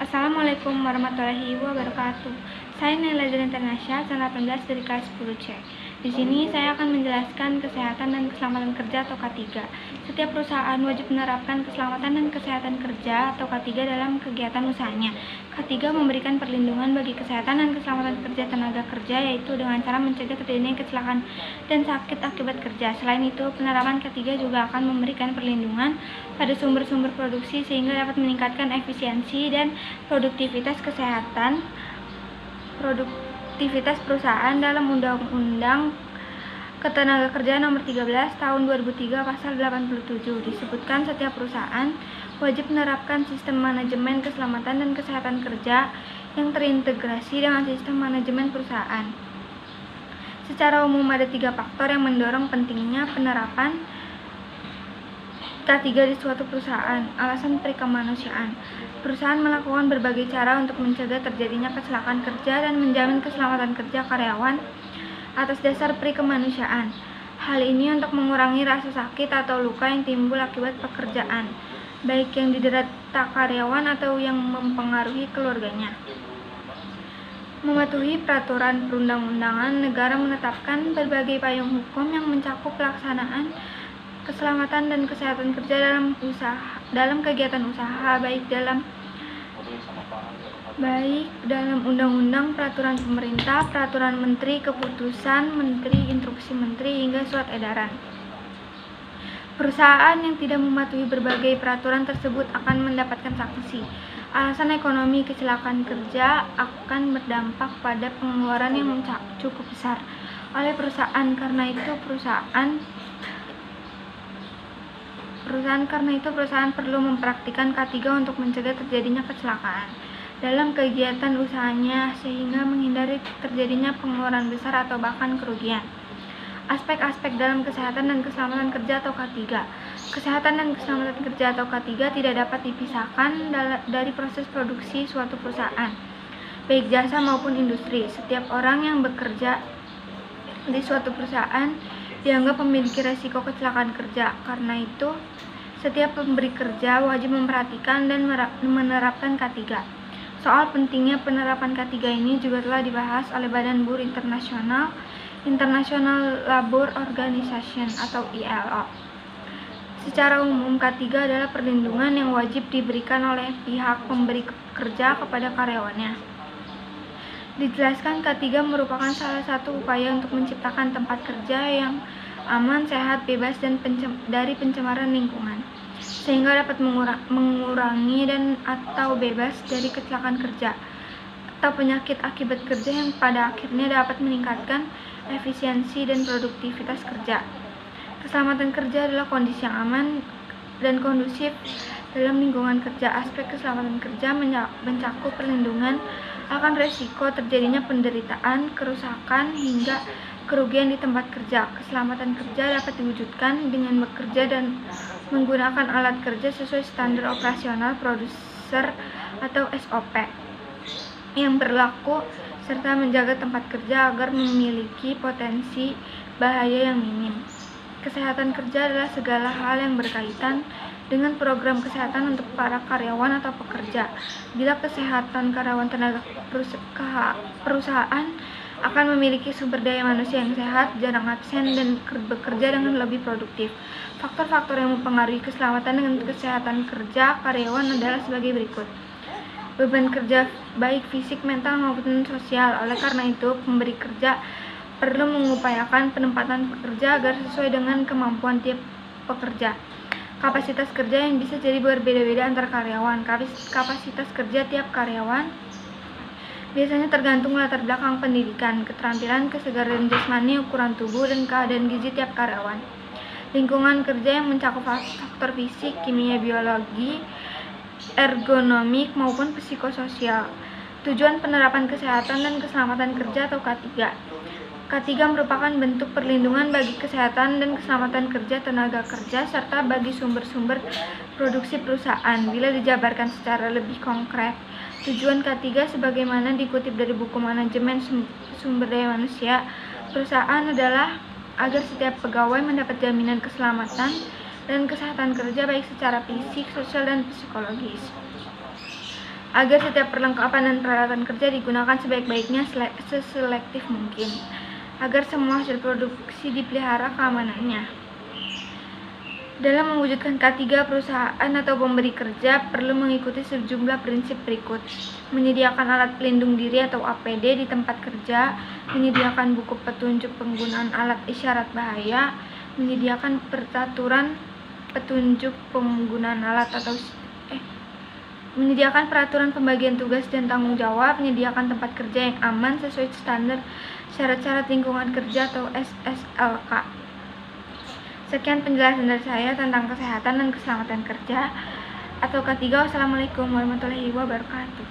Assalamualaikum warahmatullahi wabarakatuh. Saya Naila Internasyah, 18 dari kelas 10C. Di sini saya akan menjelaskan kesehatan dan keselamatan kerja atau K3. Setiap perusahaan wajib menerapkan keselamatan dan kesehatan kerja atau K3 dalam kegiatan usahanya. K3 memberikan perlindungan bagi kesehatan dan keselamatan kerja tenaga kerja, yaitu dengan cara mencegah terjadinya kecelakaan dan sakit akibat kerja. Selain itu, penerapan K3 juga akan memberikan perlindungan pada sumber-sumber produksi sehingga dapat meningkatkan efisiensi dan produktivitas perusahaan dalam Undang-Undang Ketenagakerjaan Nomor 13 Tahun 2003 Pasal 87 disebutkan setiap perusahaan wajib menerapkan sistem manajemen keselamatan dan kesehatan kerja yang terintegrasi dengan sistem manajemen perusahaan. Secara umum ada 3 faktor yang mendorong pentingnya penerapan K3 di suatu perusahaan. Alasan perikemanusiaan. Perusahaan melakukan berbagai cara untuk mencegah terjadinya kecelakaan kerja dan menjamin keselamatan kerja karyawan atas dasar perikemanusiaan. Hal ini untuk mengurangi rasa sakit atau luka yang timbul akibat pekerjaan, baik yang diderita karyawan atau yang mempengaruhi keluarganya. Mematuhi peraturan perundang-undangan, negara menetapkan berbagai payung hukum yang mencakup pelaksanaan keselamatan dan kesehatan kerja dalam kegiatan usaha, baik dalam undang-undang, peraturan pemerintah, peraturan menteri, keputusan menteri, instruksi menteri, hingga surat edaran. Perusahaan yang tidak mematuhi berbagai peraturan tersebut akan mendapatkan sanksi. Alasan ekonomi. Kecelakaan kerja akan berdampak pada pengeluaran yang cukup besar oleh perusahaan. Karena itu perusahaan perlu mempraktikkan K3 untuk mencegah terjadinya kecelakaan dalam kegiatan usahanya sehingga menghindari terjadinya pengeluaran besar atau bahkan kerugian. Aspek-aspek dalam kesehatan dan keselamatan kerja atau K3. Kesehatan dan keselamatan kerja atau K3 tidak dapat dipisahkan dari proses produksi suatu perusahaan, baik jasa maupun industri. Setiap orang yang bekerja di suatu perusahaan dianggap memiliki resiko kecelakaan kerja. Karena itu, setiap pemberi kerja wajib memperhatikan dan menerapkan K3. Soal pentingnya penerapan K3 ini juga telah dibahas oleh Badan Buruh Internasional, International Labour Organization atau ILO. Secara umum, K3 adalah perlindungan yang wajib diberikan oleh pihak pemberi kerja kepada karyawannya. Dijelaskan K3 merupakan salah satu upaya untuk menciptakan tempat kerja yang aman, sehat, bebas dari pencemaran lingkungan, sehingga dapat mengurangi dan atau bebas dari kecelakaan kerja atau penyakit akibat kerja yang pada akhirnya dapat meningkatkan efisiensi dan produktivitas kerja. Keselamatan kerja adalah kondisi yang aman dan kondusif dalam lingkungan kerja. Aspek keselamatan kerja mencakup perlindungan akan resiko terjadinya penderitaan, kerusakan, hingga kerugian di tempat kerja. Keselamatan kerja dapat diwujudkan dengan bekerja dan menggunakan alat kerja sesuai standar operasional produser atau SOP yang berlaku, serta menjaga tempat kerja agar memiliki potensi bahaya yang minim. Kesehatan kerja adalah segala hal yang berkaitan dengan program kesehatan untuk para karyawan atau pekerja. Bila kesehatan karyawan perusahaan akan memiliki sumber daya manusia yang sehat, jarang absen, dan bekerja dengan lebih produktif. Faktor-faktor yang mempengaruhi keselamatan dan kesehatan kerja karyawan adalah sebagai berikut. Beban kerja baik fisik, mental, maupun sosial. Oleh karena itu, pemberi kerja perlu mengupayakan penempatan pekerja agar sesuai dengan kemampuan tiap pekerja. Kapasitas kerja yang bisa jadi berbeda-beda antar karyawan. Kapasitas kerja tiap karyawan biasanya tergantung latar belakang pendidikan, keterampilan, kesegaran jasmani, ukuran tubuh, dan keadaan gizi tiap karyawan. Lingkungan kerja yang mencakup faktor fisik, kimia, biologi, ergonomik, maupun psikososial. Tujuan penerapan kesehatan dan keselamatan kerja atau K3. K3 merupakan bentuk perlindungan bagi kesehatan dan keselamatan kerja tenaga kerja serta bagi sumber-sumber produksi perusahaan. Bila dijabarkan secara lebih konkret, tujuan K3 sebagaimana dikutip dari buku Manajemen Sumber Daya Manusia Perusahaan adalah agar setiap pegawai mendapat jaminan keselamatan dan kesehatan kerja baik secara fisik, sosial, dan psikologis. agar setiap perlengkapan dan peralatan kerja digunakan sebaik-baiknya seselektif mungkin, agar semua hasil produksi dipelihara keamanannya. Dalam mewujudkan K3, perusahaan atau pemberi kerja perlu mengikuti sejumlah prinsip berikut: menyediakan alat pelindung diri atau APD di tempat kerja, menyediakan buku petunjuk penggunaan alat isyarat bahaya, menyediakan peraturan petunjuk penggunaan alat atau menyediakan peraturan pembagian tugas dan tanggung jawab, menyediakan tempat kerja yang aman sesuai standar syarat-syarat lingkungan kerja atau SSLK. Sekian penjelasan dari saya tentang kesehatan dan keselamatan kerja atau K3. Wassalamualaikum warahmatullahi wabarakatuh.